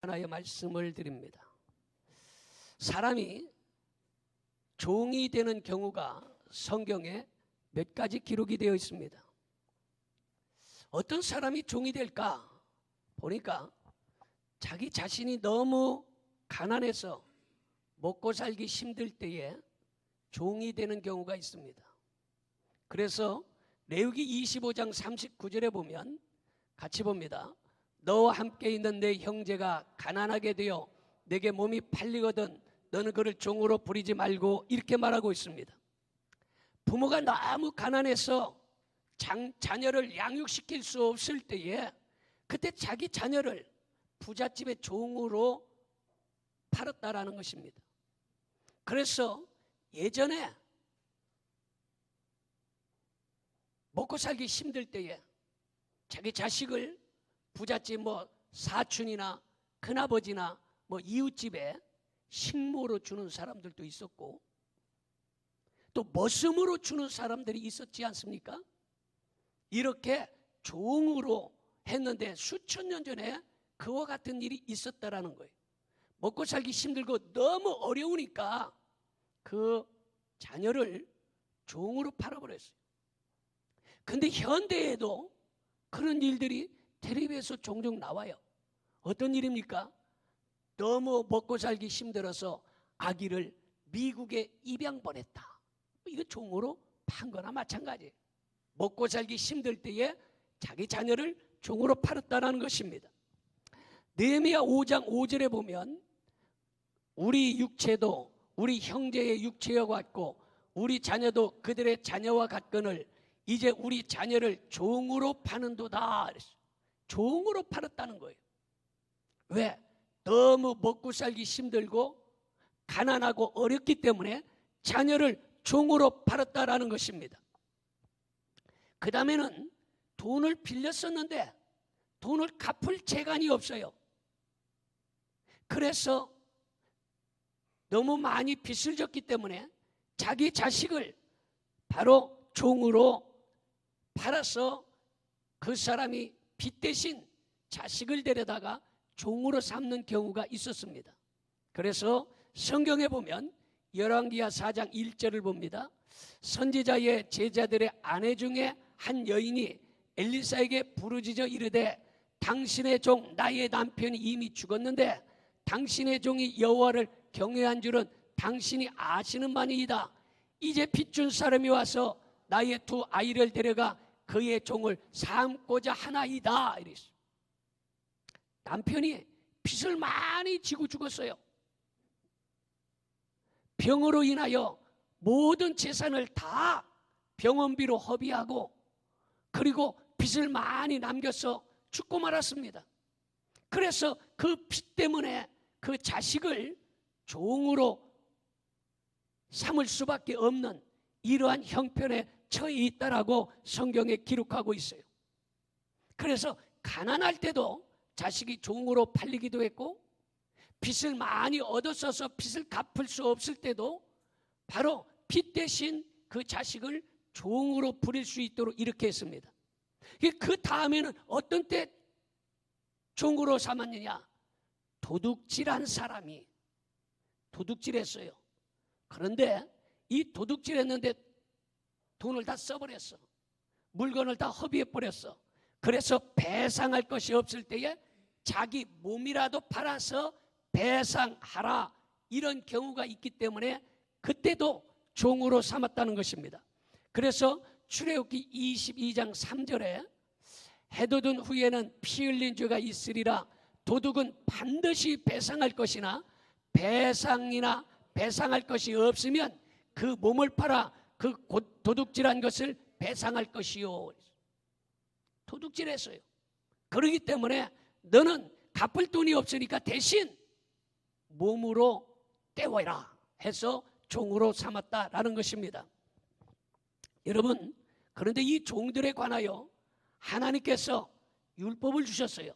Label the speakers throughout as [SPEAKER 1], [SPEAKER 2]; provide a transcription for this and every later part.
[SPEAKER 1] 하나의 말씀을 드립니다. 사람이 종이 되는 경우가 성경에 몇 가지 기록이 되어 있습니다. 어떤 사람이 종이 될까 보니까 자기 자신이 너무 가난해서 먹고 살기 힘들 때에 종이 되는 경우가 있습니다. 그래서 레위기 25장 39절에 보면 같이 봅니다. 너와 함께 있는 내 형제가 가난하게 되어 내게 몸이 팔리거든 너는 그를 종으로 부리지 말고, 이렇게 말하고 있습니다. 부모가 너무 가난해서 자녀를 양육시킬 수 없을 때에 그때 자기 자녀를 부잣집의 종으로 팔았다라는 것입니다. 그래서 예전에 먹고 살기 힘들 때에 자기 자식을 부잣집 사촌이나 큰아버지나 이웃집에 식모로 주는 사람들도 있었고 또 머슴으로 주는 사람들이 있었지 않습니까? 이렇게 종으로 했는데 수천 년 전에 그와 같은 일이 있었다라는 거예요. 먹고 살기 힘들고 너무 어려우니까 그 자녀를 종으로 팔아버렸어요. 근데 현대에도 그런 일들이 텔레비에서 종종 나와요. 어떤 일입니까? 너무 먹고 살기 힘들어서 아기를 미국에 입양 보냈다. 이거 종으로 판 거나 마찬가지예요. 먹고 살기 힘들 때에 자기 자녀를 종으로 팔았다는 것입니다. 느헤미야 5장 5절에 보면 우리 육체도 우리 형제의 육체와 같고 우리 자녀도 그들의 자녀와 같거늘 이제 우리 자녀를 종으로 파는도다. 종으로 팔았다는 거예요. 왜? 너무 먹고 살기 힘들고 가난하고 어렵기 때문에 자녀를 종으로 팔았다라는 것입니다. 그 다음에는 돈을 빌렸었는데 돈을 갚을 재간이 없어요. 그래서 너무 많이 빚을 졌기 때문에 자기 자식을 바로 종으로 팔아서 그 사람이 빚 대신 자식을 데려다가 종으로 삼는 경우가 있었습니다. 그래서 성경에 보면 열왕기하 4장 1절을 봅니다. 선지자의 제자들의 아내 중에 한 여인이 엘리사에게 부르짖어 이르되 당신의 종 나의 남편이 이미 죽었는데 당신의 종이 여호와를 경외한 줄은 당신이 아시는 바니이다. 이제 빚준 사람이 와서 나의 두 아이를 데려가 그의 종을 삼고자 하나이다. 이랬어요. 남편이 빚을 많이 지고 죽었어요. 병으로 인하여 모든 재산을 다 병원비로 허비하고 그리고 빚을 많이 남겨서 죽고 말았습니다. 그래서 그 빚 때문에 그 자식을 종으로 삼을 수밖에 없는 이러한 형편에 처해 있다라고 성경에 기록하고 있어요. 그래서 가난할 때도 자식이 종으로 팔리기도 했고 빚을 많이 얻었어서 빚을 갚을 수 없을 때도 바로 빚 대신 그 자식을 종으로 부릴 수 있도록 이렇게 했습니다. 그 다음에는 어떤 때 종으로 삼았느냐? 도둑질한 사람이 도둑질했어요. 그런데 이 도둑질했는데 돈을 다 써버렸어. 물건을 다 허비해버렸어. 그래서 배상할 것이 없을 때에 자기 몸이라도 팔아서 배상하라, 이런 경우가 있기 때문에 그때도 종으로 삼았다는 것입니다. 그래서 출애굽기 22장 3절에 해돋은 후에는 피 흘린 죄가 있으리라. 도둑은 반드시 배상할 것이나 배상이나 배상할 것이 없으면 그 몸을 팔아 그 도둑질한 것을 배상할 것이요. 도둑질했어요. 그렇기 때문에 너는 갚을 돈이 없으니까 대신 몸으로 때워라 해서 종으로 삼았다라는 것입니다. 여러분, 그런데 이 종들에 관하여 하나님께서 율법을 주셨어요.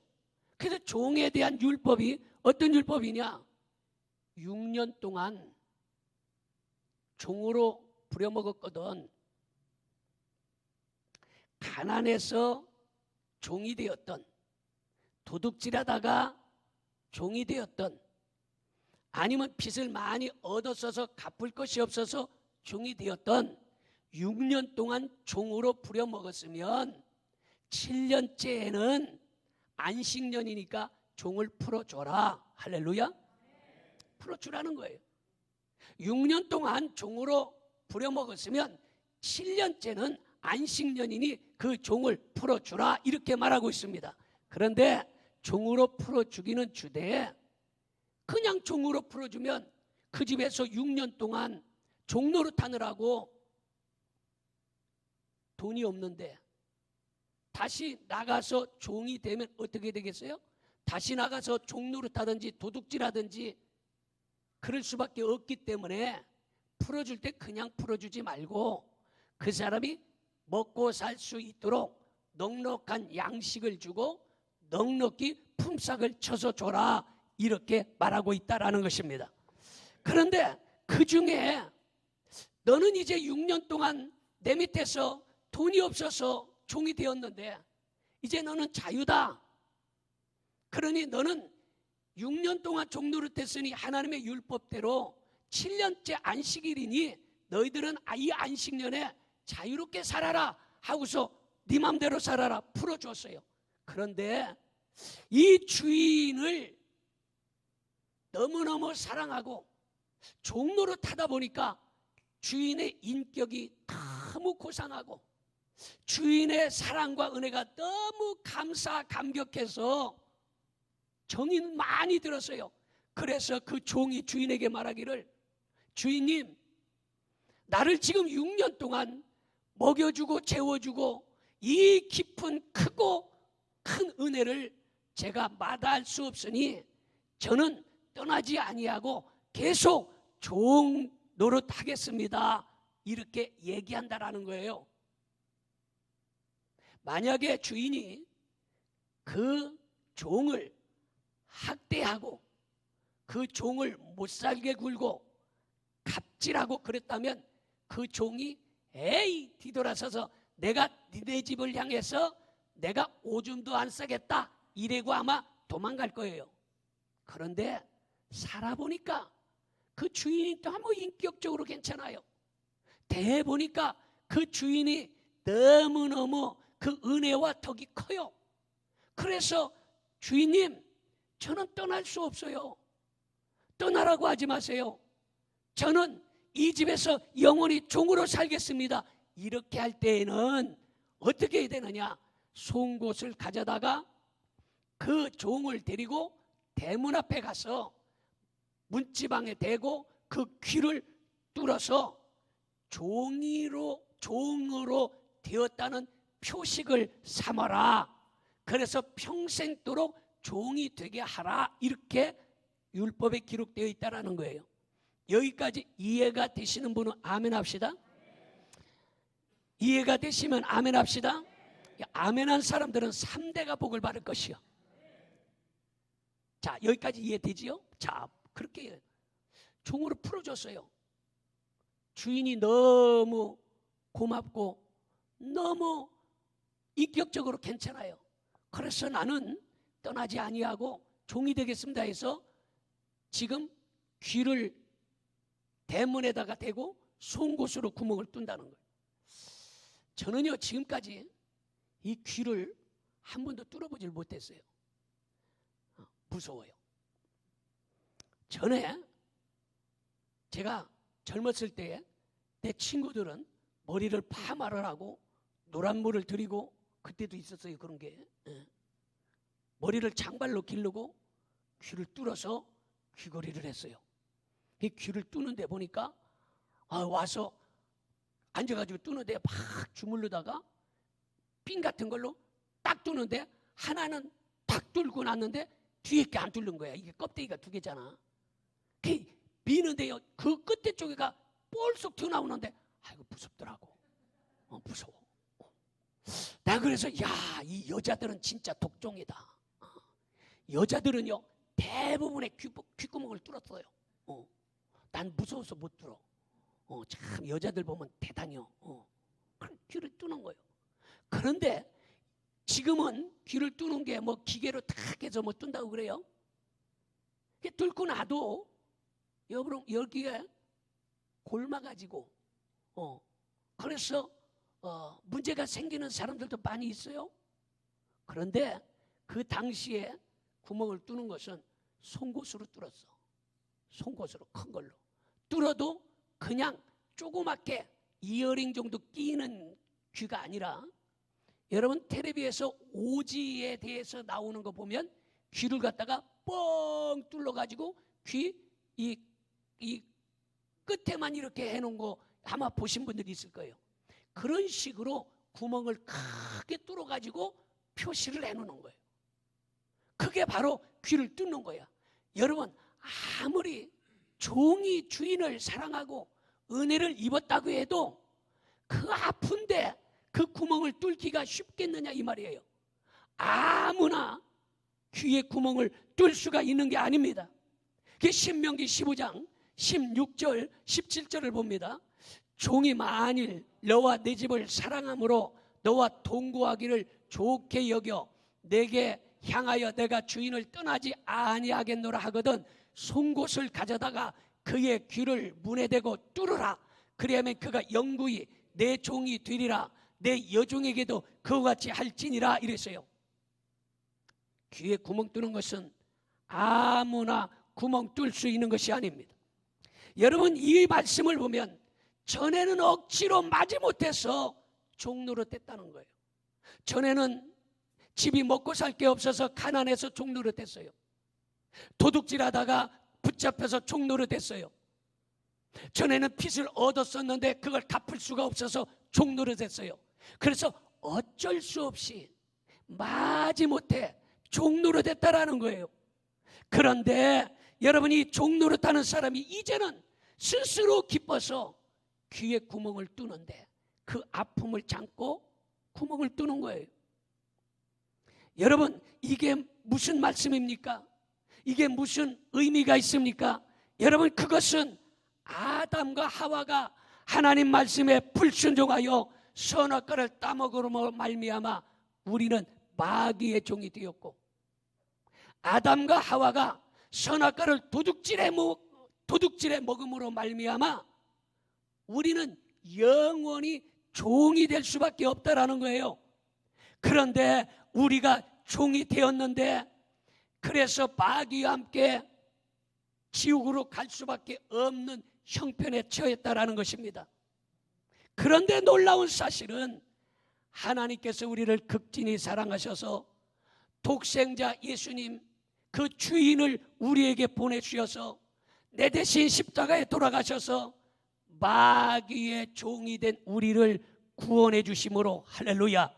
[SPEAKER 1] 그래서 종에 대한 율법이 어떤 율법이냐? 6년 동안 종으로 부려먹었거든. 가난해서 종이 되었던, 도둑질하다가 종이 되었던, 아니면 빚을 많이 얻었어서 갚을 것이 없어서 종이 되었던, 6년 동안 종으로 부려먹었으면 7년째에는 안식년이니까 종을 풀어줘라. 할렐루야. 풀어주라는 거예요. 6년 동안 종으로 부려먹었으면 7년째는 안식년이니 그 종을 풀어주라, 이렇게 말하고 있습니다. 그런데 종으로 풀어주기는 주되, 그냥 종으로 풀어주면 그 집에서 6년 동안 종노릇하느라고 돈이 없는데 다시 나가서 종이 되면 어떻게 되겠어요? 다시 나가서 종노릇하든지 도둑질하든지 그럴 수밖에 없기 때문에 풀어줄 때 그냥 풀어주지 말고 그 사람이 먹고 살 수 있도록 넉넉한 양식을 주고 넉넉히 품삯을 쳐서 줘라, 이렇게 말하고 있다라는 것입니다. 그런데 그 중에 너는 이제 6년 동안 내 밑에서 돈이 없어서 종이 되었는데 이제 너는 자유다. 그러니 너는 6년 동안 종노릇했으니 하나님의 율법대로 7년째 안식일이니 너희들은 이 안식년에 자유롭게 살아라 하고서 네 맘대로 살아라 풀어줬어요. 그런데 이 주인을 너무너무 사랑하고 종노릇하다 보니까 주인의 인격이 너무 고상하고 주인의 사랑과 은혜가 너무 감격해서 정이 많이 들었어요. 그래서 그 종이 주인에게 말하기를, 주인님, 나를 지금 6년 동안 먹여주고 재워주고 이 깊은 크고 큰 은혜를 제가 마다할 수 없으니 저는 떠나지 아니하고 계속 종 노릇하겠습니다, 이렇게 얘기한다라는 거예요. 만약에 주인이 그 종을 학대하고 그 종을 못살게 굴고 갑질하고 그랬다면 그 종이 에이 뒤돌아서서 내가 니네 집을 향해서 내가 오줌도 안 싸겠다 이래고 아마 도망갈 거예요. 그런데 살아보니까 그 주인이 너무 인격적으로 괜찮아요. 대보니까 그 주인이 너무너무 그 은혜와 덕이 커요. 그래서 주인님, 저는 떠날 수 없어요. 떠나라고 하지 마세요. 저는 이 집에서 영원히 종으로 살겠습니다. 이렇게 할 때에는 어떻게 해야 되느냐? 송곳을 가져다가 그 종을 데리고 대문 앞에 가서 문지방에 대고 그 귀를 뚫어서 종으로 되었다는 표식을 삼아라. 그래서 평생도록 종이 되게 하라, 이렇게 율법에 기록되어 있다는 거예요. 여기까지 이해가 되시는 분은 아멘 합시다. 이해가 되시면 아멘 합시다. 아멘한 사람들은 3대가 복을 받을 것이요. 자, 여기까지 이해되지요? 자, 그렇게 종으로 풀어줬어요. 주인이 너무 고맙고 너무 인격적으로 괜찮아요. 그래서 나는 떠나지 아니하고 종이 되겠습니다 해서 지금 귀를 대문에다가 대고 송곳으로 구멍을 뚫는다는 거예요. 저는요 지금까지 이 귀를 한 번도 뚫어보질 못했어요. 무서워요. 전에 제가 젊었을 때에 내 친구들은 머리를 파마를 하고 노란물을 들이고 그때도 있었어요. 그런 게 머리를 장발로 기르고 귀를 뚫어서 귀걸이를 했어요. 이 귀를 뚫는데 보니까 와서 앉아가지고 뚫는데 막 주물르다가 핀 같은 걸로 딱 뚫는데 하나는 딱 뚫고 났는데 뒤에 게 안 뚫는 거야. 이게 껍데기가 2개잖아. 미는데요 그 끝에 쪽에가 볼속 튀어나오는데 아이고 무섭더라고. 무서워. 나 그래서 이 여자들은 진짜 독종이다. 여자들은요 대부분의 귓구멍을 뚫었어요. 난 무서워서 못 뚫어. 참 여자들 보면 대단해요. 그럼 귀를 뚫는 거예요. 그런데 지금은 귀를 뚫는 게 뭐 기계로 탁 해서 뭐 뚫는다고 그래요. 뚫고 나도 여러분 여기에 골마가지고 그래서 문제가 생기는 사람들도 많이 있어요. 그런데 그 당시에 구멍을 뚫는 것은 송곳으로 뚫었어. 송곳으로 큰 걸로 뚫어도 그냥 조그맣게 이어링 정도 끼는 귀가 아니라, 여러분 텔레비에서 오지에 대해서 나오는 거 보면 귀를 갖다가 뻥 뚫어가지고 귀 이 끝에만 이렇게 해놓은 거 아마 보신 분들이 있을 거예요. 그런 식으로 구멍을 크게 뚫어가지고 표시를 해놓는 거예요. 그게 바로 귀를 뚫는 거야. 여러분 아무리 종이 주인을 사랑하고 은혜를 입었다고 해도 그 아픈데 그 구멍을 뚫기가 쉽겠느냐 이 말이에요. 아무나 귀에 구멍을 뚫을 수가 있는 게 아닙니다. 그게 신명기 15장 16절 17절을 봅니다. 종이 만일 너와 내 집을 사랑함으로 너와 동거하기를 좋게 여겨 내게 향하여 내가 주인을 떠나지 아니하겠노라 하거든 송곳을 가져다가 그의 귀를 문에 대고 뚫으라. 그리하면 그가 영구히 내 종이 되리라. 내 여종에게도 그와 같이 할지니라 이랬어요. 귀에 구멍 뚫는 것은 아무나 구멍 뚫을 수 있는 것이 아닙니다. 여러분 이 말씀을 보면 전에는 억지로 마지못해서 종노릇했다는 거예요. 전에는 집이 먹고 살 게 없어서 가난해서 종노릇했어요. 도둑질하다가 붙잡혀서 종노릇했어요. 전에는 빚을 얻었었는데 그걸 갚을 수가 없어서 종노릇했어요. 그래서 어쩔 수 없이 마지못해 종노릇했다라는 거예요. 그런데 여러분이 종노릇하는 사람이 이제는 스스로 기뻐서 귀에 구멍을 뚫는데 그 아픔을 참고 구멍을 뚫는 거예요. 여러분 이게 무슨 말씀입니까? 이게 무슨 의미가 있습니까? 여러분 그것은 아담과 하와가 하나님 말씀에 불순종하여 선악과를 따먹으로 말미암아 우리는 마귀의 종이 되었고, 아담과 하와가 선악과를 도둑질해 먹음으로 말미암아 우리는 영원히 종이 될 수밖에 없다라는 거예요. 그런데 우리가 종이 되었는데 그래서 마귀와 함께 지옥으로 갈 수밖에 없는 형편에 처했다라는 것입니다. 그런데 놀라운 사실은 하나님께서 우리를 극진히 사랑하셔서 독생자 예수님 그 주인을 우리에게 보내주셔서 내 대신 십자가에 돌아가셔서 마귀의 종이 된 우리를 구원해 주심으로 할렐루야.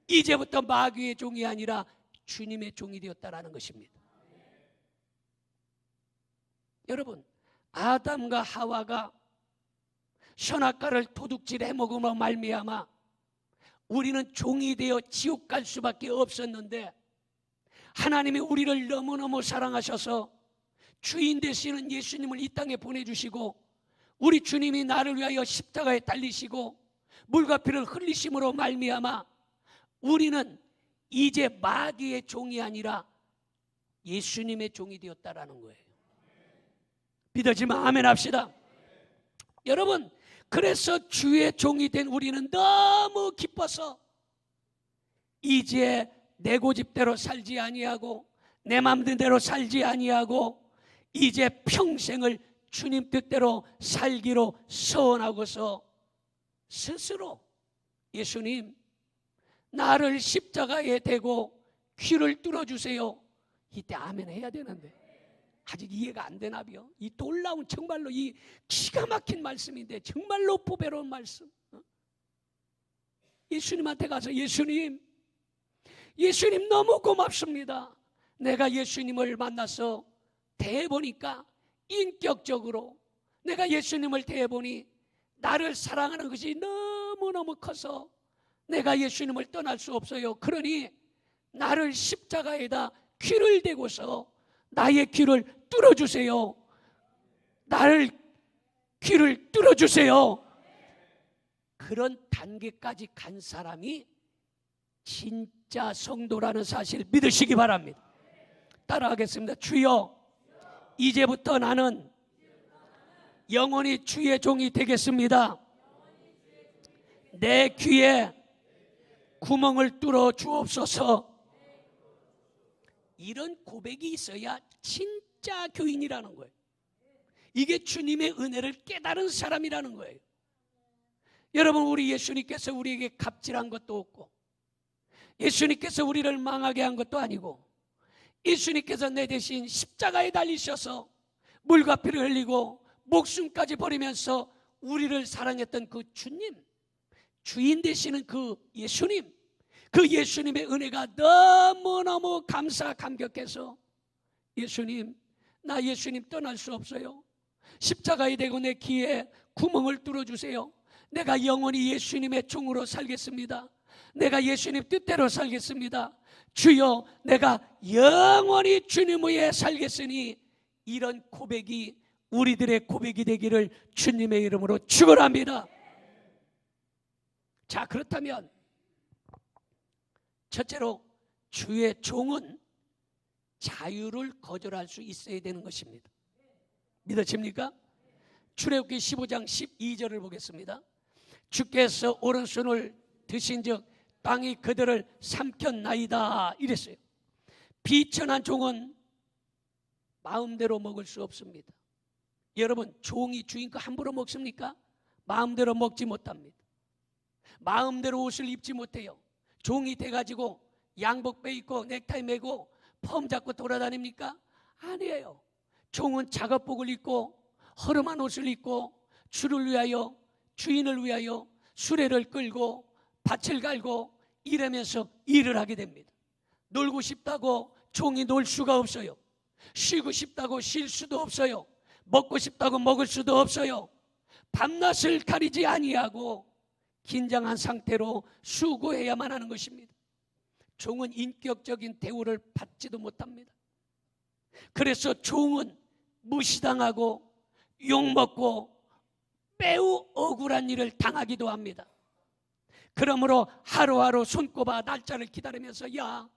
[SPEAKER 1] 이제부터 마귀의 종이 아니라 주님의 종이 되었다라는 것입니다. 여러분 아담과 하와가 선악과를 도둑질해 먹으며 말미암아 우리는 종이 되어 지옥 갈 수밖에 없었는데 하나님이 우리를 너무너무 사랑하셔서 주인 되시는 예수님을 이 땅에 보내주시고 우리 주님이 나를 위하여 십자가에 달리시고 물과 피를 흘리심으로 말미암아 우리는 이제 마귀의 종이 아니라 예수님의 종이 되었다라는 거예요. 믿어지면 아멘 합시다. 여러분 그래서 주의 종이 된 우리는 너무 기뻐서 이제 내 고집대로 살지 아니하고 내 맘대로 살지 아니하고 이제 평생을 주님 뜻대로 살기로 서원하고서 스스로 예수님 나를 십자가에 대고 귀를 뚫어주세요. 이때 아멘 해야 되는데 아직 이해가 안 되나비요? 이 놀라운 정말로 이 기가 막힌 말씀인데 정말로 보배로운 말씀. 예수님한테 가서 예수님 너무 고맙습니다. 내가 예수님을 만나서 대해보니까 인격적으로 내가 예수님을 대해보니 나를 사랑하는 것이 너무너무 커서 내가 예수님을 떠날 수 없어요. 그러니 나를 십자가에다 귀를 대고서 나의 귀를 뚫어주세요. 나를 귀를 뚫어주세요. 그런 단계까지 간 사람이 진짜 성도라는 사실 믿으시기 바랍니다. 따라하겠습니다. 주여 이제부터 나는 영원히 주의 종이 되겠습니다. 내 귀에 구멍을 뚫어 주옵소서. 이런 고백이 있어야 진짜 교인이라는 거예요. 이게 주님의 은혜를 깨달은 사람이라는 거예요. 여러분, 우리 예수님께서 우리에게 갑질한 것도 없고, 예수님께서 우리를 망하게 한 것도 아니고, 예수님께서 내 대신 십자가에 달리셔서 물과 피를 흘리고 목숨까지 버리면서 우리를 사랑했던 그 주님, 주인 되시는 그 예수님, 그 예수님의 은혜가 너무너무 감격해서, 예수님, 나 예수님 떠날 수 없어요. 십자가에 대고 내 귀에 구멍을 뚫어주세요. 내가 영원히 예수님의 종으로 살겠습니다. 내가 예수님 뜻대로 살겠습니다. 주여, 내가 영원히 주님 위에 살겠으니, 이런 고백이 우리들의 고백이 되기를 주님의 이름으로 축원합니다. 자, 그렇다면 첫째로 주의 종은 자유를 거절할 수 있어야 되는 것입니다. 믿어집니까? 출애굽기 15장 12절을 보겠습니다. 주께서 오른손을 드신즉 땅이 그들을 삼켰나이다 이랬어요. 비천한 종은 마음대로 먹을 수 없습니다. 여러분, 종이 주인 거 함부로 먹습니까? 마음대로 먹지 못합니다. 마음대로 옷을 입지 못해요. 종이 돼가지고 양복 빼입고 넥타이 매고 펌 잡고 돌아다닙니까? 아니에요. 종은 작업복을 입고 허름한 옷을 입고 주를 위하여, 주인을 위하여 수레를 끌고 밭을 갈고 이러면서 일을 하게 됩니다. 놀고 싶다고 종이 놀 수가 없어요. 쉬고 싶다고 쉴 수도 없어요. 먹고 싶다고 먹을 수도 없어요. 밤낮을 가리지 아니하고 긴장한 상태로 수고해야만 하는 것입니다. 종은 인격적인 대우를 받지도 못합니다. 그래서 종은 무시당하고 욕먹고 매우 억울한 일을 당하기도 합니다. 그러므로 하루하루 손꼽아 날짜를 기다리면서, 야,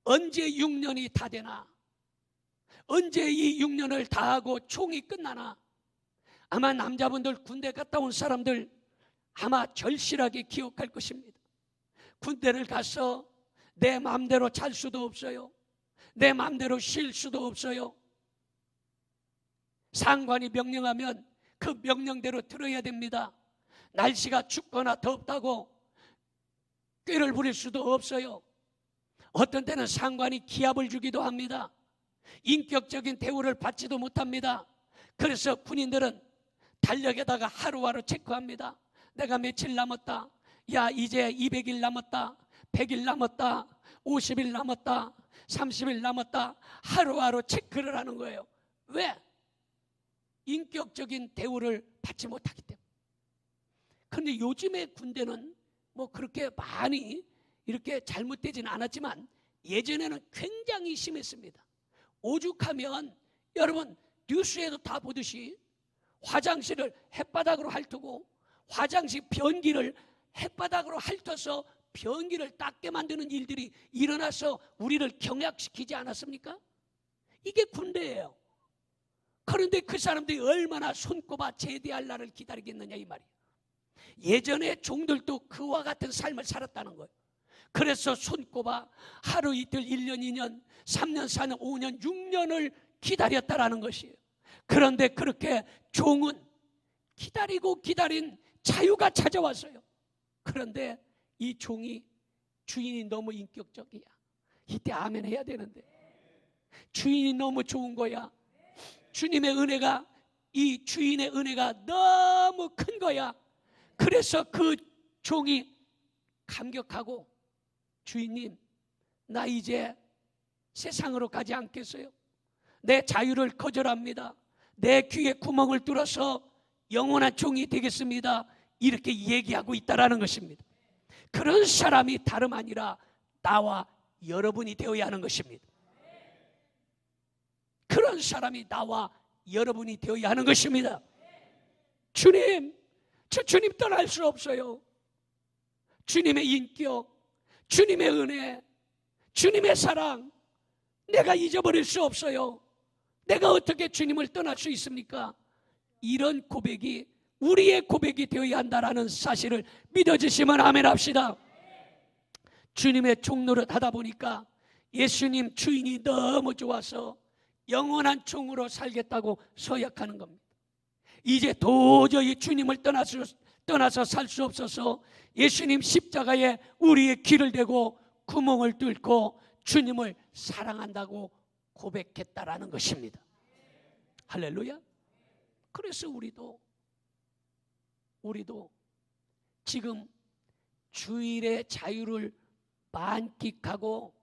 [SPEAKER 1] 언제 6년이 다 되나? 언제 이 6년을 다 하고 총이 끝나나? 아마 남자분들, 군대 갔다 온 사람들 아마 절실하게 기억할 것입니다. 군대를 가서 내 마음대로 잘 수도 없어요. 내 마음대로 쉴 수도 없어요. 상관이 명령하면 그 명령대로 들어야 됩니다. 날씨가 춥거나 덥다고 꾀를 부릴 수도 없어요. 어떤 때는 상관이 기합을 주기도 합니다. 인격적인 대우를 받지도 못합니다. 그래서 군인들은 달력에다가 하루하루 체크합니다. 내가 며칠 남았다. 야, 이제 200일 남았다. 100일 남았다. 50일 남았다. 30일 남았다. 하루하루 체크를 하는 거예요. 왜? 인격적인 대우를 받지 못하기 때문에. 그런데 요즘의 군대는 뭐 그렇게 많이 이렇게 잘못되지는 않았지만 예전에는 굉장히 심했습니다. 오죽하면 여러분 뉴스에도 다 보듯이 화장실을 햇바닥으로 핥고 화장실 변기를 햇바닥으로 핥아서 변기를 닦게 만드는 일들이 일어나서 우리를 경악시키지 않았습니까? 이게 군대예요. 그런데 그 사람들이 얼마나 손꼽아 제대할 날을 기다리겠느냐 이 말이에요. 예전에 종들도 그와 같은 삶을 살았다는 거예요. 그래서 손꼽아 하루 이틀 1년 2년 3년 4년 5년 6년을 기다렸다라는 것이에요. 그런데 그렇게 종은 기다리고 기다린 자유가 찾아왔어요. 그런데 이 종이 주인이 너무 인격적이야. 이때 아멘 해야 되는데 주인이 너무 좋은 거야. 주님의 은혜가, 이 주인의 은혜가 너무 큰 거야. 그래서 그 종이 감격하고, 주인님, 나 이제 세상으로 가지 않겠어요. 내 자유를 거절합니다. 내 귀에 구멍을 뚫어서 영원한 종이 되겠습니다. 이렇게 얘기하고 있다라는 것입니다. 그런 사람이 다름 아니라 나와 여러분이 되어야 하는 것입니다. 그런 사람이 나와 여러분이 되어야 하는 것입니다. 주님, 저 주님 떠날 수 없어요. 주님의 인격, 주님의 은혜, 주님의 사랑 내가 잊어버릴 수 없어요. 내가 어떻게 주님을 떠날 수 있습니까? 이런 고백이 우리의 고백이 되어야 한다는 사실을 믿어주시면 아멘 합시다. 주님의 종노릇 하다 보니까 예수님 주인이 너무 좋아서 영원한 종으로 살겠다고 서약하는 겁니다. 이제 도저히 주님을 떠나서 살 수 없어서 예수님 십자가에 우리의 귀를 대고 구멍을 뚫고 주님을 사랑한다고 고백했다라는 것입니다. 할렐루야. 그래서 우리도 지금 주일의 자유를 만끽하고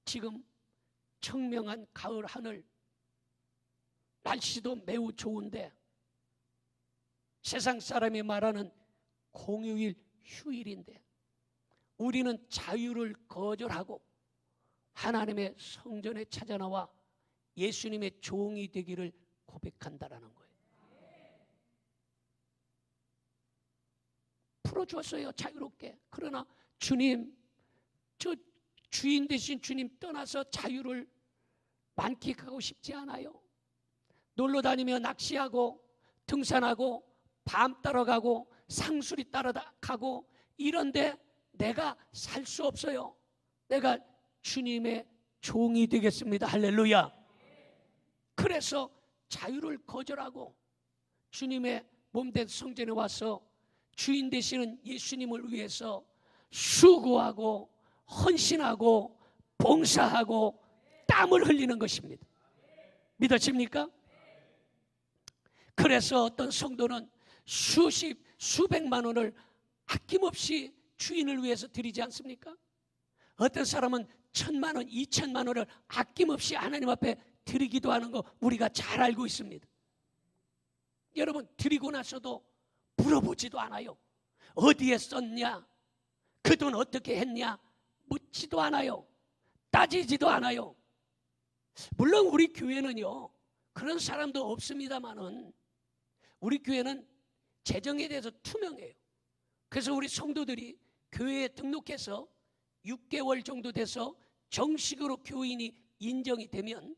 [SPEAKER 1] 지금 청명한 가을 하늘, 날씨도 매우 좋은데 세상 사람이 말하는 공휴일, 휴일인데 우리는 자유를 거절하고 하나님의 성전에 찾아나와 예수님의 종이 되기를 고백한다라는 거예요. 풀어주었어요, 자유롭게. 그러나 주님, 저 주인 되신 주님 떠나서 자유를 만끽하고 싶지 않아요. 놀러 다니며 낚시하고 등산하고 밤 따라가고 상수리 따라가고 이런데 내가 살 수 없어요. 내가 주님의 종이 되겠습니다. 할렐루야. 그래서 자유를 거절하고 주님의 몸된 성전에 와서 주인 되시는 예수님을 위해서 수고하고 헌신하고 봉사하고 땀을 흘리는 것입니다. 믿으십니까? 그래서 어떤 성도는 수백만 원을 아낌없이 주인을 위해서 드리지 않습니까? 어떤 사람은 1,000만 원, 2,000만 원을 아낌없이 하나님 앞에 드리기도 하는 거 우리가 잘 알고 있습니다. 여러분, 드리고 나서도 물어보지도 않아요. 어디에 썼냐? 그 돈 어떻게 했냐? 묻지도 않아요. 따지지도 않아요. 물론 우리 교회는요, 그런 사람도 없습니다만은 우리 교회는 재정에 대해서 투명해요. 그래서 우리 성도들이 교회에 등록해서 6개월 정도 돼서 정식으로 교인이 인정이 되면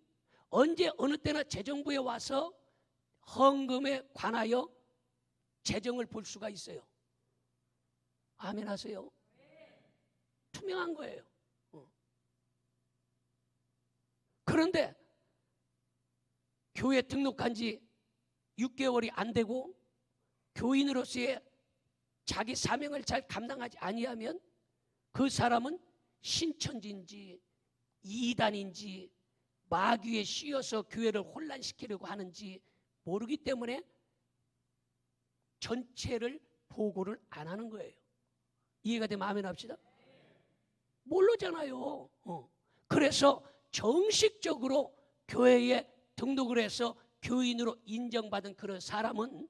[SPEAKER 1] 언제 어느 때나 재정부에 와서 헌금에 관하여 재정을 볼 수가 있어요. 아멘 하세요. 투명한 거예요. 그런데 교회에 등록한 지 6개월이 안 되고 교인으로서의 자기 사명을 잘 감당하지 아니하면 그 사람은 신천지인지 이단인지 마귀에 씌어서 교회를 혼란시키려고 하는지 모르기 때문에 전체를 보고를 안 하는 거예요. 이해가 되면 아멘 합시다. 모르잖아요. 그래서 정식적으로 교회에 등록을 해서 교인으로 인정받은 그런 사람은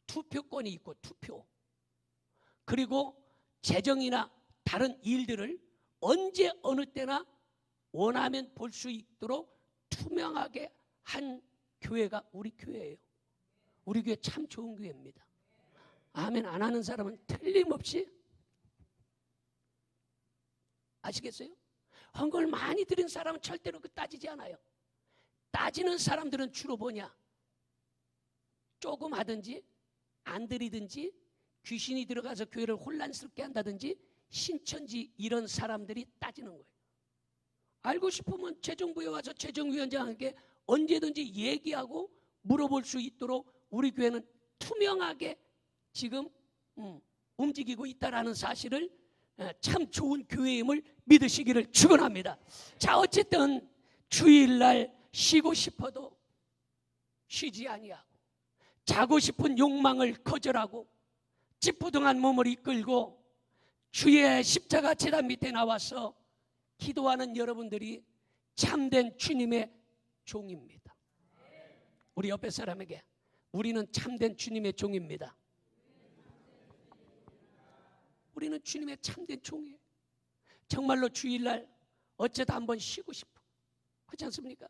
[SPEAKER 1] 투표권이 있고 투표, 그리고 재정이나 다른 일들을 언제 어느 때나 원하면 볼 수 있도록 투명하게 한 교회가 우리 교회예요. 우리 교회 참 좋은 교회입니다. 아멘 안 하는 사람은 틀림없이 아시겠어요? 헌금을 많이 드린 사람은 절대로 따지지 않아요. 따지는 사람들은 주로 뭐냐? 조금 하든지 안 드리든지 귀신이 들어가서 교회를 혼란스럽게 한다든지 신천지 이런 사람들이 따지는 거예요. 알고 싶으면 재정부에 와서 재정위원장에게 언제든지 얘기하고 물어볼 수 있도록 우리 교회는 투명하게 지금 움직이고 있다는 사실을 참 좋은 교회임을 믿으시기를 축원합니다. 자, 어쨌든 주일날 쉬고 싶어도 쉬지 아니하고 자고 싶은 욕망을 거절하고 찌뿌둥한 몸을 이끌고 주의 십자가 제단 밑에 나와서 기도하는 여러분들이 참된 주님의 종입니다. 우리 옆에 사람에게 우리는 참된 주님의 종입니다. 우리는 주님의 참된 종이에요. 정말로 주일날 어쩌다 한번 쉬고 싶어. 그렇지 않습니까?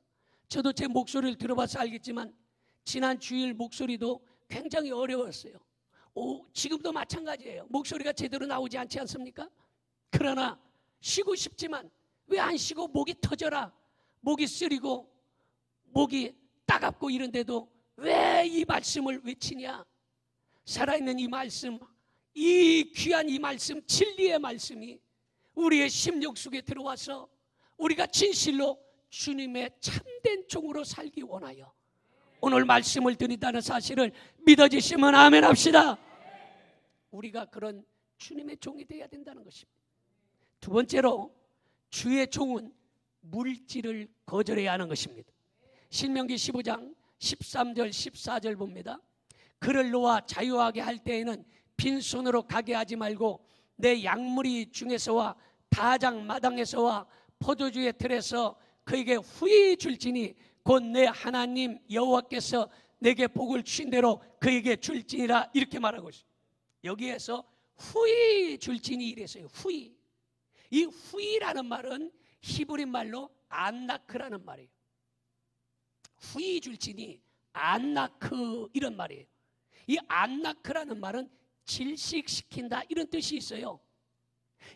[SPEAKER 1] 저도 제 목소리를 들어봐서 알겠지만 지난 주일 목소리도 굉장히 어려웠어요. 지금도 마찬가지예요. 목소리가 제대로 나오지 않지 않습니까? 그러나 쉬고 싶지만 왜 안 쉬고 목이 터져라, 목이 쓰리고 목이 따갑고 이런데도 왜 이 말씀을 외치냐? 살아있는 이 말씀, 이 귀한 이 말씀, 진리의 말씀이 우리의 심령 속에 들어와서 우리가 진실로 주님의 참된 종으로 살기 원하여 오늘 말씀을 드린다는 사실을 믿어지시면 아멘 합시다. 우리가 그런 주님의 종이 되어야 된다는 것입니다. 두 번째로 주의 종은 물질을 거절해야 하는 것입니다. 신명기 15장 13절 14절 봅니다. 그를 놓아 자유하게 할 때에는 빈손으로 가게 하지 말고 내 양무리 중에서와 다장 마당에서와 포도주의 틀에서 그에게 후히 줄지니 곧 내 하나님 여호와께서 내게 복을 주신 대로 그에게 줄지니라 이렇게 말하고 있어요. 여기에서 후히 줄지니 이래서요. 후히. 이 후히라는 말은 히브리 말로 안나크라는 말이에요. 후히 줄지니 안나크 이런 말이에요. 이 안나크라는 말은 질식시킨다 이런 뜻이 있어요.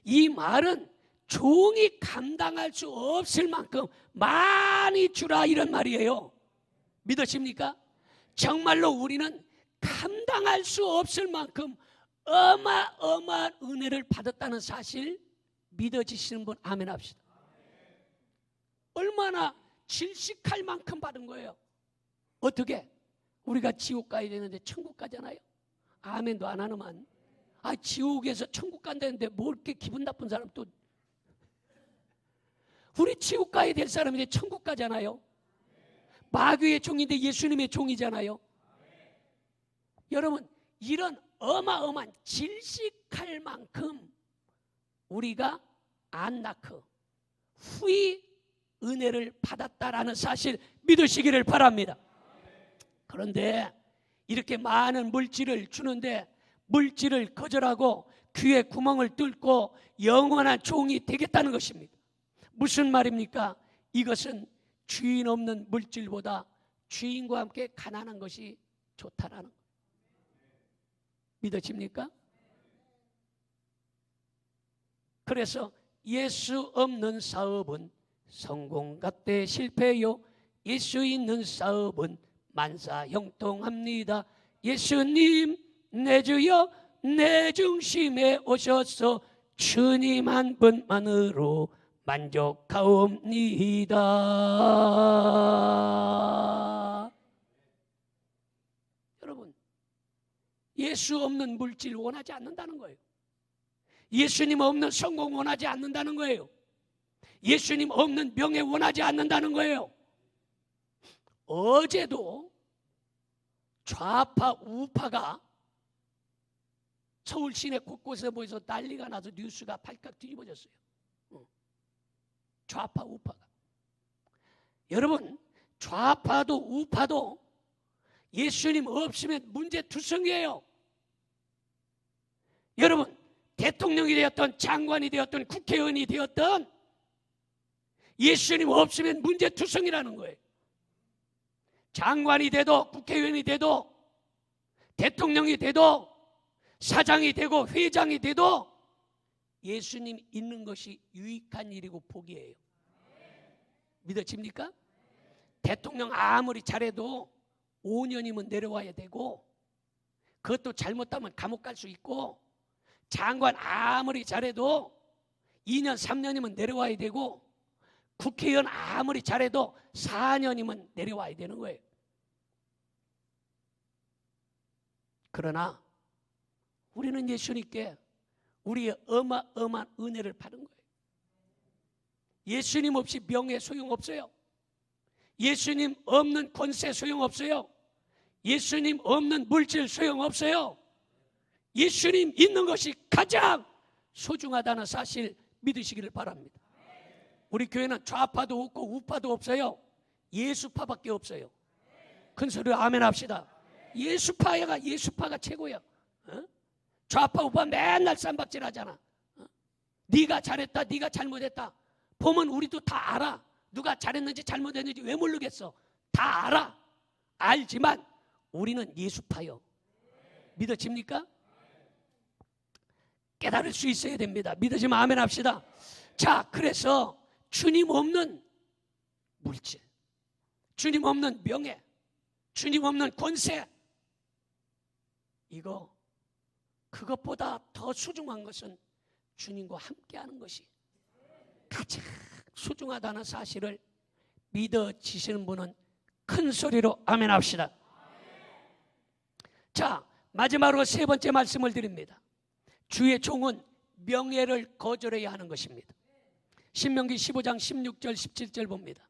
[SPEAKER 1] 이 말은 종이 감당할 수 없을 만큼 많이 주라 이런 말이에요. 믿으십니까? 정말로 우리는 감당할 수 없을 만큼 어마어마한 은혜를 받았다는 사실 믿어지시는 분 아멘 합시다. 얼마나 질식할 만큼 받은 거예요. 어떻게? 우리가 지옥 가야 되는데 천국 가잖아요. 아멘도 안 하는만. 지옥에서 천국 간다는데 뭐 이렇게 기분 나쁜 사람 또. 우리 지옥 가야 될 사람인데 천국 가잖아요. 마귀의 종인데 예수님의 종이잖아요. 여러분, 이런 어마어마한 질식할 만큼 우리가 안나크 후히 은혜를 받았다라는 사실 믿으시기를 바랍니다. 그런데 이렇게 많은 물질을 주는데 물질을 거절하고 귀에 구멍을 뚫고 영원한 종이 되겠다는 것입니다. 무슨 말입니까? 이것은 주인 없는 물질보다 주인과 함께 가난한 것이 좋다라는 거예요. 믿어집니까? 그래서 예수 없는 사업은 성공 같되 실패요. 예수 있는 사업은 만사 형통합니다. 예수님 내 주여 내 중심에 오셔서 주님 한 분만으로 만족하옵니다. 여러분, 예수 없는 물질 원하지 않는다는 거예요. 예수님 없는 성공 원하지 않는다는 거예요. 예수님 없는 명예 원하지 않는다는 거예요. 어제도 좌파 우파가 서울 시내 곳곳에 모여서 난리가 나서 뉴스가 발칵 뒤집어졌어요. 좌파 우파가. 여러분, 좌파도 우파도 예수님 없으면 문제투성이에요. 여러분, 대통령이 되었던 장관이 되었던 국회의원이 되었던 예수님 없으면 문제투성이라는 거예요. 장관이 돼도 국회의원이 돼도 대통령이 돼도 사장이 되고 회장이 돼도 예수님 있는 것이 유익한 일이고 복이에요. 믿어집니까? 대통령 아무리 잘해도 5년이면 내려와야 되고 그것도 잘못하면 감옥 갈 수 있고 장관 아무리 잘해도 2년 3년이면 내려와야 되고 국회의원 아무리 잘해도 4년이면 내려와야 되는 거예요. 그러나 우리는 예수님께 우리의 어마어마한 은혜를 받은 거예요. 예수님 없이 명예 소용없어요. 예수님 없는 권세 소용없어요. 예수님 없는 물질 소용없어요. 예수님 있는 것이 가장 소중하다는 사실 믿으시기를 바랍니다. 우리 교회는 좌파도 없고 우파도 없어요. 예수파밖에 없어요. 큰 소리로 아멘 합시다. 예수파가 최고야. 좌파 우파 맨날 쌈박질 하잖아. 네가 잘했다 네가 잘못했다. 보면 우리도 다 알아. 누가 잘했는지 잘못했는지 왜 모르겠어. 다 알아. 알지만 우리는 예수파요. 믿어집니까? 깨달을 수 있어야 됩니다. 믿어지면 아멘 합시다. 자, 그래서 주님 없는 물질, 주님 없는 명예, 주님 없는 권세, 이거 그것보다 더 소중한 것은 주님과 함께하는 것이 가장 소중하다는 사실을 믿어지시는 분은 큰 소리로 아멘 합시다. 자, 마지막으로 세 번째 말씀을 드립니다. 주의 종은 명예를 거절해야 하는 것입니다. 신명기 15장 16절 17절 봅니다.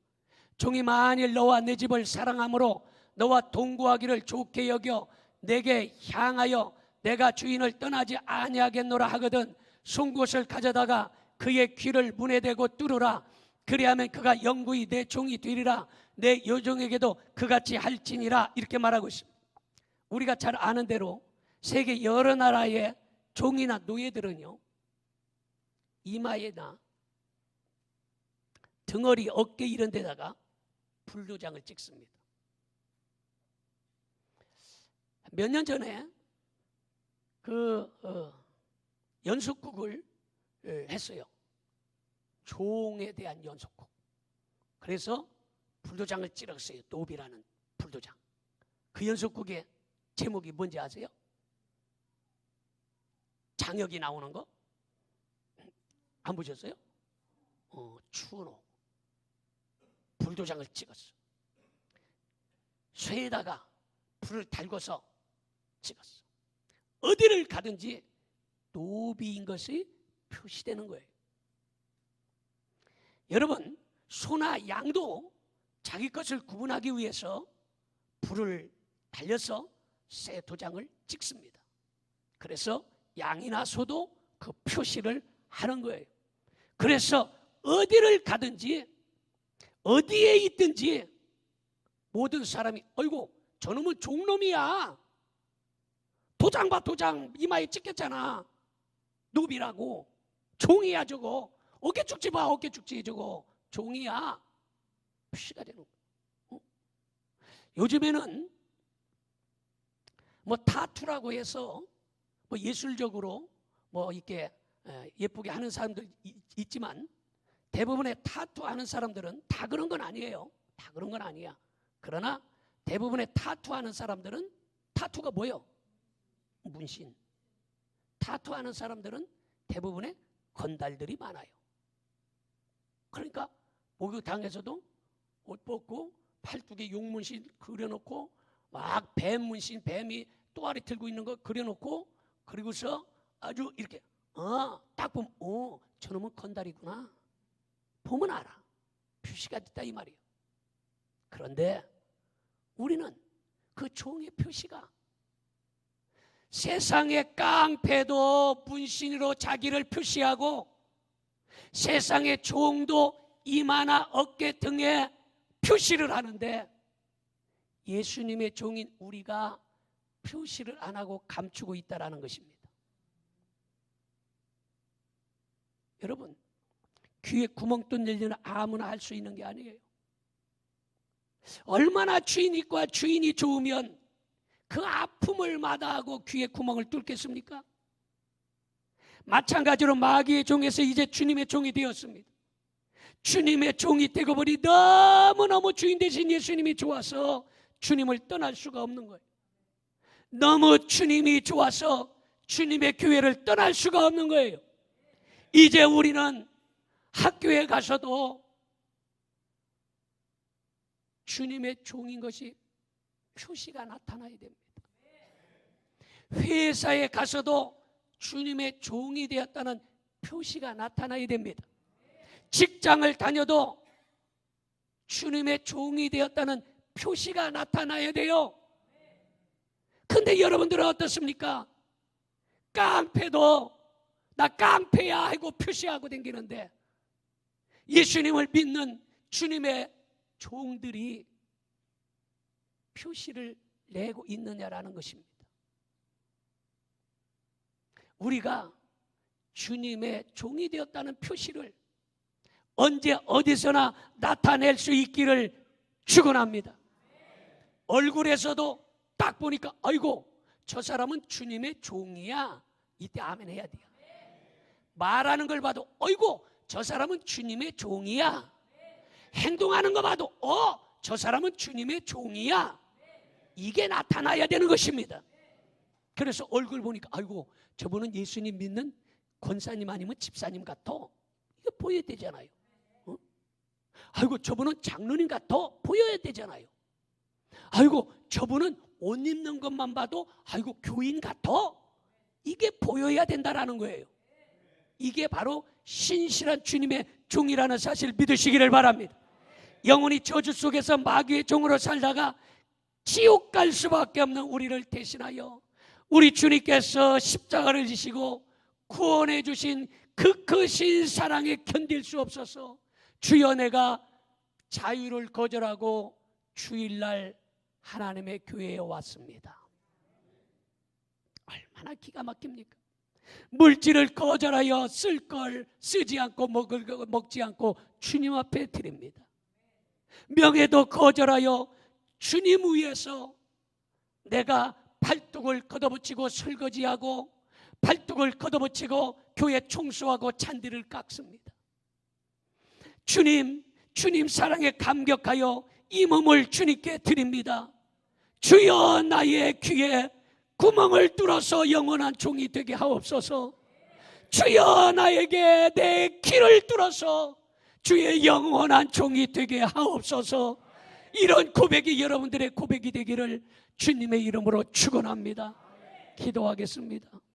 [SPEAKER 1] 종이 만일 너와 내 집을 사랑함으로 너와 동거하기를 좋게 여겨 내게 향하여 내가 주인을 떠나지 아니하겠노라 하거든 송곳을 가져다가 그의 귀를 문에 대고 뚫으라. 그리하면 그가 영구히 내 종이 되리라. 내 여종에게도 그같이 할지니라. 이렇게 말하고 있습니다. 우리가 잘 아는 대로 세계 여러 나라의 종이나 노예들은요, 이마에나 등허리, 어깨 이런 데다가 불도장을 찍습니다. 몇 년 전에 연속극을 했어요. 종에 대한 연속극. 그래서 불도장을 찍었어요. 노비라는 불도장. 그 연속극의 제목이 뭔지 아세요? 장혁이 나오는 거? 안 보셨어요? 추노. 불도장을 찍었어. 쇠에다가 불을 달궈서 찍었어. 어디를 가든지 노비인 것이 표시되는 거예요. 여러분, 소나 양도 자기 것을 구분하기 위해서 불을 달려서 쇠 도장을 찍습니다. 그래서 양이나 소도 그 표시를 하는 거예요. 그래서 어디를 가든지 어디에 있든지 모든 사람이 어이구 저놈은 종놈이야. 도장 봐, 도장 이마에 찍혔잖아. 노비라고. 종이야 저거. 어깨 축지 봐, 어깨 축지 저거. 종이야. 표시가 되는 거야. 요즘에는 뭐 타투라고 해서 뭐 예술적으로 뭐 이렇게 예쁘게 하는 사람들 있지만 대부분의 타투 하는 사람들은 다 그런 건 아니에요. 다 그런 건 아니야. 그러나 대부분의 타투 하는 사람들은 타투가 뭐예요? 문신. 타투 하는 사람들은 대부분의 건달들이 많아요. 그러니까 목욕탕에서도 옷 벗고 팔뚝에 용문신 그려놓고 막 뱀 문신, 뱀이 또아리 들고 있는 거 그려놓고 그리고서 아주 이렇게 딱 보면 저놈은 건달이구나. 보면 알아. 표시가 됐다 이 말이에요. 그런데 우리는 그 종의 표시가 세상의 깡패도 문신으로 자기를 표시하고 세상의 종도 이마나 어깨 등에 표시를 하는데 예수님의 종인 우리가 표시를 안 하고 감추고 있다라는 것입니다. 여러분, 귀에 구멍 뚫는 일은 아무나 할 수 있는 게 아니에요. 얼마나 주인과 주인이 좋으면 그 아픔을 마다하고 귀에 구멍을 뚫겠습니까? 마찬가지로 마귀의 종에서 이제 주님의 종이 되었습니다. 주님의 종이 되고 보니 너무너무 주인 되신 예수님이 좋아서 주님을 떠날 수가 없는 거예요. 너무 주님이 좋아서 주님의 교회를 떠날 수가 없는 거예요. 이제 우리는 학교에 가서도 주님의 종인 것이 표시가 나타나야 됩니다. 회사에 가서도 주님의 종이 되었다는 표시가 나타나야 됩니다. 직장을 다녀도 주님의 종이 되었다는 표시가 나타나야 돼요. 근데 여러분들은 어떻습니까? 깡패도 나 깡패야 하고 표시하고 다니는데 예수님을 믿는 주님의 종들이 표시를 내고 있느냐라는 것입니다. 우리가 주님의 종이 되었다는 표시를 언제 어디서나 나타낼 수 있기를 축원합니다. 얼굴에서도 딱 보니까 아이고 저 사람은 주님의 종이야. 이때 아멘 해야 돼요. 말하는 걸 봐도 아이고 저 사람은 주님의 종이야. 행동하는 거 봐도 저 사람은 주님의 종이야, 이게 나타나야 되는 것입니다. 그래서 얼굴 보니까 아이고 저분은 예수님 믿는 권사님 아니면 집사님 같아, 이거 보여야 되잖아요. 아이고 저분은 장로님 같아, 보여야 되잖아요. 아이고 저분은 옷 입는 것만 봐도 아이고 교인 같아, 이게 보여야 된다라는 거예요. 이게 바로 신실한 주님의 종이라는 사실 믿으시기를 바랍니다. 영원히 저주 속에서 마귀의 종으로 살다가 지옥 갈 수밖에 없는 우리를 대신하여 우리 주님께서 십자가를 지시고 구원해 주신 그 크신 사랑에 견딜 수 없어서 주여 내가 자유를 거절하고 주일날 하나님의 교회에 왔습니다. 얼마나 기가 막힙니까? 물질을 거절하여 쓸 걸 쓰지 않고 먹지 않고 주님 앞에 드립니다. 명예도 거절하여 주님 위해서 내가 팔뚝을 걷어붙이고 설거지하고 팔뚝을 걷어붙이고 교회 청소하고 잔디를 깎습니다. 주님 사랑에 감격하여 이 몸을 주님께 드립니다. 주여 나의 귀에 구멍을 뚫어서 영원한 종이 되게 하옵소서. 주여 나에게 내 귀를 뚫어서 주의 영원한 종이 되게 하옵소서. 이런 고백이 여러분들의 고백이 되기를 주님의 이름으로 축원합니다. 기도하겠습니다.